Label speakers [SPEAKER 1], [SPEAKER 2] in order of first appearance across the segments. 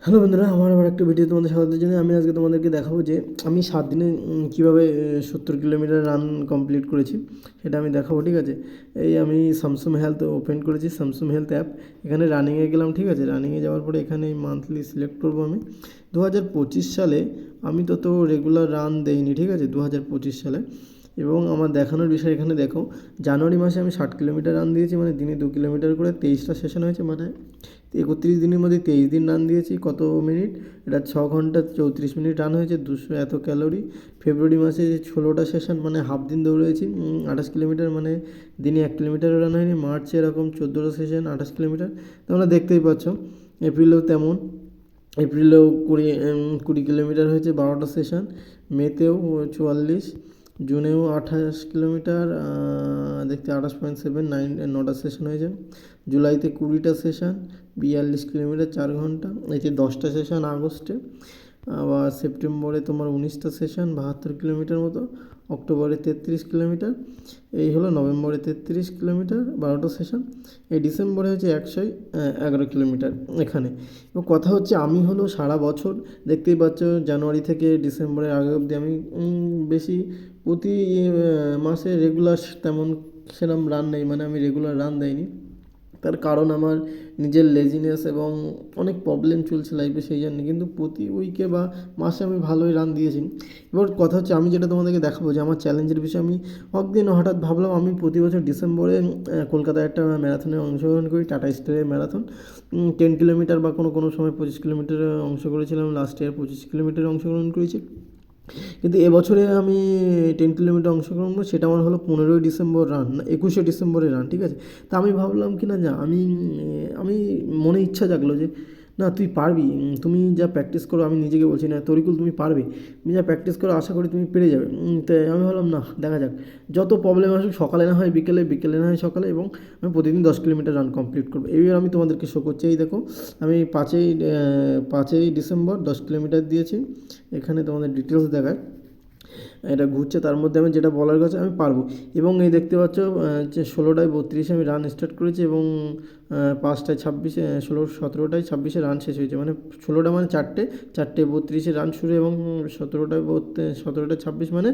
[SPEAKER 1] Hello বন্ধুরা, আমার আবার একটা ভিডিও তোমাদের স্বাগতের জন্য আমি আজকে তোমাদেরকে দেখাবো যে আমি 7 দিনে কীভাবে 70 কিলোমিটার রান কমপ্লিট করেছি সেটা আমি দেখাবো। ঠিক আছে, এই আমি স্যামসাং হেলথ ওপেন করেছি, স্যামসাং হেলথ অ্যাপ। এখানে রানিংয়ে গেলাম। ঠিক আছে, রানিংয়ে যাওয়ার পরে এখানে মান্থলি সিলেক্ট করবো আমি। 2025 সালে আমি তো রেগুলার রান দেইনি। ঠিক আছে, 2025 সালে। এবং আমার দেখানোর বিষয় এখানে দেখো, জানুয়ারি মাসে আমি 60 কিলোমিটার রান দিয়েছি, মানে দিনে 2 কিলোমিটার করে 23টা সেশন হয়েছে, মানে 31 দিনের মধ্যে 23 দিন রান দিয়েছি। কত মিনিট? এটা 6 ঘন্টা 34 মিনিট রান হয়েছে, 200 এত ক্যালোরি। ফেব্রুয়ারি মাসে 16টা সেশন, মানে হাফ দিন দৌড়েছি, 28 কিলোমিটার, মানে দিনে 1 কিলোমিটারও রান হয়নি। মার্চে এরকম 14টা সেশন 28 কিলোমিটার, তোমরা দেখতেই পাচ্ছ। এপ্রিলেও তেমন, এপ্রিলেও 20 কিলোমিটার হয়েছে, 12টা সেশন। মেতেও 44, জুনেও 28 কিলোমিটার, দেখতে 28.79, 9টা সেশন হয়েছে। জুলাইতে 20টা সেশন, 42 কিলোমিটার 4 ঘন্টা, এতে 10টা সেশন আগস্টে। আবার সেপ্টেম্বরে তোমার 19টা সেশন 72 কিলোমিটার মতো। অক্টোবরে 33 কিলোমিটার, এই হলো। নভেম্বরে 33 কিলোমিটার 12টা সেশন। এই ডিসেম্বরে হচ্ছে 111 কিলোমিটার এখানে। এবং কথা হচ্ছে আমি হলো সারা বছর, দেখতেই পাচ্ছ, জানুয়ারি থেকে ডিসেম্বরের আগে অবধি আমি বেশি প্রতি মাসে রেগুলার তেমন সেরকম রান নেই, মানে আমি রেগুলার রান দেয়নি। তার কারণ আমার নিজের লেজিনেস এবং অনেক প্রবলেম চলছে লাইফে, সেই জন্য। কিন্তু প্রতি উইকে বা মাসে আমি ভালোই রান দিয়েছি। এবার কথা হচ্ছে আমি যেটা তোমাদেরকে দেখাবো যে আমার চ্যালেঞ্জের বিষয়, আমি একদিন হঠাৎ ভাবলাম আমি প্রতি বছর ডিসেম্বরে কলকাতায় একটা ম্যারাথনে অংশগ্রহণ করি, টাটা স্টিলের ম্যারাথন। 10 কিলোমিটার বা কোনো সময় 25 কিলোমিটারে অংশ করেছিলাম। লাস্ট ইয়ার 25 কিলোমিটারে অংশগ্রহণ করেছি। কিন্তু এবছরে আমি 10 কিলোমিটার অংশগ্রহণ করবো, সেটা আমার হলো 15ই ডিসেম্বর রান, না 21শে ডিসেম্বরে রান। ঠিক আছে, তা আমি ভাবলাম কি না, আমি মনে ইচ্ছা জাগলো যে না তুই পারবি, তুমি যা প্র্যাকটিস করো, আমি নিজেকে বলছি না তরিকুল তুমি পারবে, তুমি যা প্র্যাকটিস করো আশা করি তুমি পেরে যাবে। তাই আমি ভাবলাম না, দেখা যাক, যত প্রবলেম আসুক, সকালে না হয় বিকেলে, বিকেলে না হয় সকালে, এবং আমি প্রতিদিন 10 কিলোমিটার রান কমপ্লিট করবো। এইবার আমি তোমাদেরকে শো করছি, এই দেখো আমি 5ই ডিসেম্বর 10 কিলোমিটার দিয়েছি। এখানে তোমাদের ডিটেলস দেখায়, এটা ঘুরছে, তার মধ্যে আমি যেটা বলার কথা আমি পারবো। এবং এই দেখতে পাচ্ছ যে 16টায় 32 আমি রান স্টার্ট করেছি, এবং 5টায় 26, 17টায় 26 রান শেষ হয়েছে, মানে 16টা মানে 4টে 32 রান শুরু, এবং 17টায় 26 মানে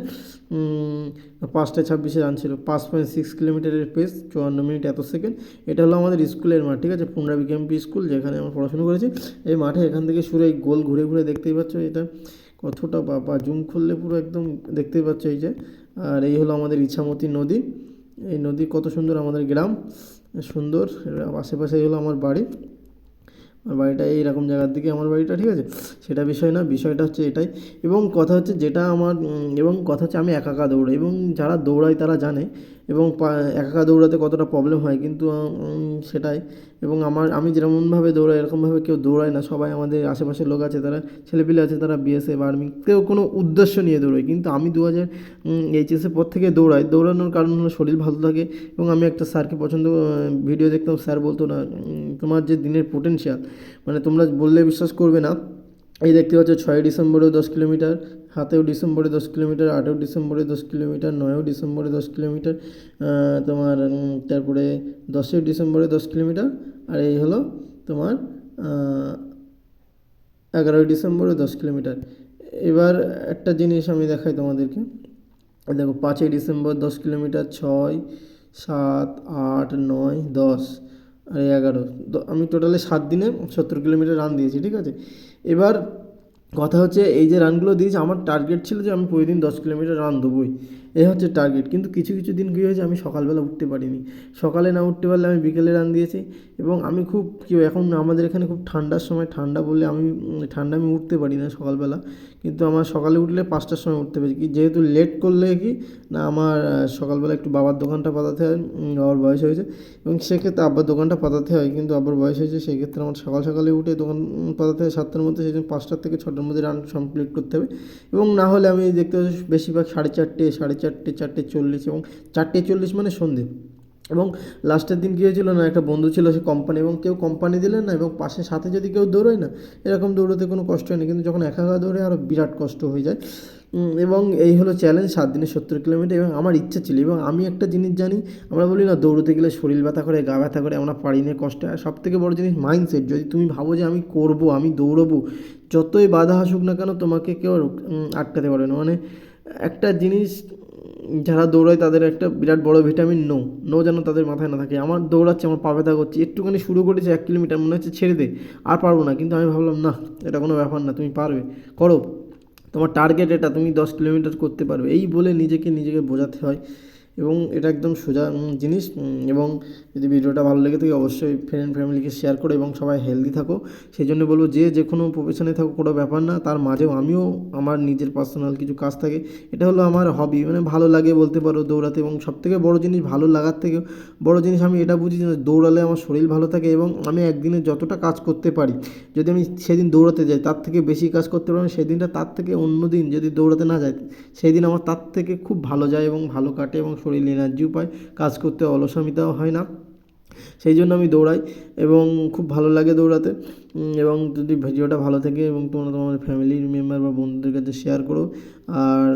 [SPEAKER 1] 5টায় 26 রান ছিল। 5.6 কিলোমিটারের পেস, 54 মিনিট এত সেকেন্ড। এটা হলো আমাদের স্কুলের মাঠ। ঠিক আছে, পুনরাবি কেএমপি স্কুল, যেখানে আমরা পড়াশোনা করেছি। এই মাঠে এখান থেকে শুরু, এই গোল ঘুরে ঘুরে দেখতেই পাচ্ছ এটা কতটা, বাবা জুম করলে পুরো একদম দেখতেই পাচ্ছ এই যে। আর এই হলো আমাদের ইছামতি নদী, এই নদী কত সুন্দর, আমাদের গ্রাম সুন্দর। আশেপাশে এই হলো আমার বাড়ি, আমার বাড়িটা এইরকম জায়গার দিকে আমার বাড়িটা। ঠিক আছে, সেটা বিষয় না, বিষয়টা হচ্ছে এটাই। এবং কথা হচ্ছে যেটা আমার, এবং কথা হচ্ছে আমি একা একা দৌড়াই, এবং যারা দৌড়ায় তারা জানে, এবং একা একা দৌড়াতে কতটা প্রবলেম হয়, কিন্তু সেটাই। এবং আমি যেরকমভাবে দৌড়াই এরকমভাবে কেউ দৌড়ায় না, সবাই আমাদের আশেপাশের লোক আছে, তারা ছেলেপিলে আছে, তারা বিএসএফ আর্মি, কেউ কোনো উদ্দেশ্য নিয়ে দৌড়ায়। কিন্তু আমি 2000 এইচএসের পর থেকে দৌড়াই। দৌড়ানোর কারণ হলো শরীর ভালো থাকে, এবং আমি একটা স্যারকে পছন্দ, ভিডিও দেখতাম, স্যার বলতো না তোমার যে দিনের পোটেনশিয়াল, মানে তোমরা বললে বিশ্বাস করবে না। এই দেখতে পাচ্ছ 6ই ডিসেম্বরেও 10 কিলোমিটার, 7ই ডিসেম্বরে 10 কিলোমিটার, 8ই ডিসেম্বরে 10 কিলোমিটার, 9ই ডিসেম্বরে 10 কিলোমিটার, তোমার তারপরে 10ই ডিসেম্বরে 10 কিলোমিটার। আর এই হলো তোমার 11ই ডিসেম্বরে 10 কিলোমিটার। এবার একটা জিনিস আমি দেখাই তোমাদেরকে, দেখো 5ই ডিসেম্বর 10 কিলোমিটার, 6, 7, 8, 9, 10 আর 11, আমি টোটালে 7 দিনে 70 কিলোমিটার রান দিয়েছি। ঠিক আছে, এবার কথা হচ্ছে এই যে রানগুলো দিয়েছি, আমার টার্গেট ছিল যে আমি প্রতিদিন 10 কিলোমিটার রান দেবই, এই হচ্ছে টার্গেট। কিন্তু কিছু কিছু দিন কী হয়েছে, আমি সকালবেলা উঠতে পারিনি। সকালে না উঠতে পারলে আমি বিকেলে রান দিয়েছি। এবং আমি খুব এখন আমাদের এখানে খুব ঠান্ডার সময়, ঠান্ডা বলে আমি ঠান্ডা আমি উঠতে পারি না সকালবেলা। কিন্তু আমার সকালে উঠলে 5টার সময় উঠতে পারি, কি যেহেতু লেট করলে কি না, আমার সকালবেলা একটু বাবার দোকানটা পাতাতে হয়, বাবার বয়স হয়েছে, এবং সেক্ষেত্রে আব্বার দোকানটা পাতাতে হয়, কিন্তু আব্বার বয়স হয়েছে, সেক্ষেত্রে আমার সকাল সকালে উঠে দোকান পাতাতে হয় 7টার মধ্যে, সেই জন্য 5টার থেকে 6টার মধ্যে রান কমপ্লিট করতে হবে। এবং না হলে আমি দেখতে পাচ্ছি বেশিরভাগ 4:30, 4:30, 4:40, এবং 4:40 মানে সন্ধে, এবং লাস্টের দিন কী হয়েছিল না, একটা বন্ধু ছিল সে কোম্পানি, এবং কেউ কোম্পানি দিলেন না, এবং পাশে সাথে যদি কেউ দৌড়োয় না, এরকম দৌড়োতে কোনো কষ্ট হয় না, কিন্তু যখন একা একা দৌড়ে আরও বিরাট কষ্ট হয়ে যায়। এবং এই হলো চ্যালেঞ্জ 7 দিনে 70 কিলোমিটার। এবং আমার ইচ্ছা ছিল, এবং আমি একটা জিনিস জানি, আমরা বলি না দৌড়োতে গেলে শরীর ব্যথা করে, গা ব্যথা করে, আমরা পারি না, কষ্ট হয়। সবথেকে বড় জিনিস মাইন্ডসেট। যদি তুমি ভাবো যে আমি করবো, আমি দৌড়বো, যতই বাধা আসুক না কেন তোমাকে কেউ আটকাতে পারবে না। মানে একটা জিনিস, যারা দৌড়ায় তাদের একটা বিরাট বড় ভিটামিন নো যেন তাদের মাথায় না থাকে। আমার দৌড়াচ্ছে, আমার পা ব্যথা করছে, একটুখানি শুরু করেছে 1 কিলোমিটার, মনে হচ্ছে ছেড়ে দে, আর পারবো না, কিন্তু আমি ভাবলাম না, এটা কোনো ব্যাপার না, তুমি পারবে, করো, তোমার টার্গেট এটা, তুমি 10 কিলোমিটার করতে পারবে, এই বলে নিজেকে বোঝাতে হয়। এবং এটা একদম সোজা জিনিস। এবং যদি ভিডিওটা ভালো লেগে থাকে অবশ্যই ফ্রেন্ড ফ্যামিলিকে শেয়ার করো, এবং সবাই হেলদি থাকো। সেই জন্য বলবো, যে কোনো প্রফেশনে থাকো কোনো ব্যাপার না, তার মাঝেও আমিও আমার নিজের পার্সোনাল কিছু কাজ থাকে, এটা হলো আমার হবি, মানে ভালো লাগে বলতে পারো দৌড়াতে। এবং সবথেকে বড় জিনিস, ভালো লাগার থেকে বড় জিনিস আমি এটা বুঝি যে দৌড়ালে আমার শরীর ভালো থাকে, এবং আমি একদিনে যতটা কাজ করতে পারি, যদি আমি সেদিন দৌড়াতে যাই তার থেকে বেশি কাজ করতে পারি সেদিনটা, তার থেকে অন্য দিন যদি দৌড়াতে না যাই সেই দিন আমার তার থেকে খুব ভালো যায় এবং ভালো কাটে, এবং শরীর এনার্জিও পায়, কাজ করতে অলসমিতাও হয় না। সেই জন্য আমি দৌড়াই, এবং খুব ভালো লাগে দৌড়াতে। এবং যদি ভিডিওটা ভালো থাকে এবং তোমরা তোমার ফ্যামিলির মেম্বার বা বন্ধুদের কাছে শেয়ার করো। আর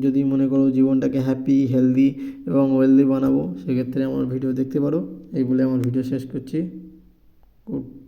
[SPEAKER 1] যদি মনে করো জীবনটাকে হ্যাপি, হেলদি এবং ওয়েলদি বানাবো, সেক্ষেত্রে আমার ভিডিও দেখতে পারো। এই বলে আমার ভিডিও শেষ করছি। গুড।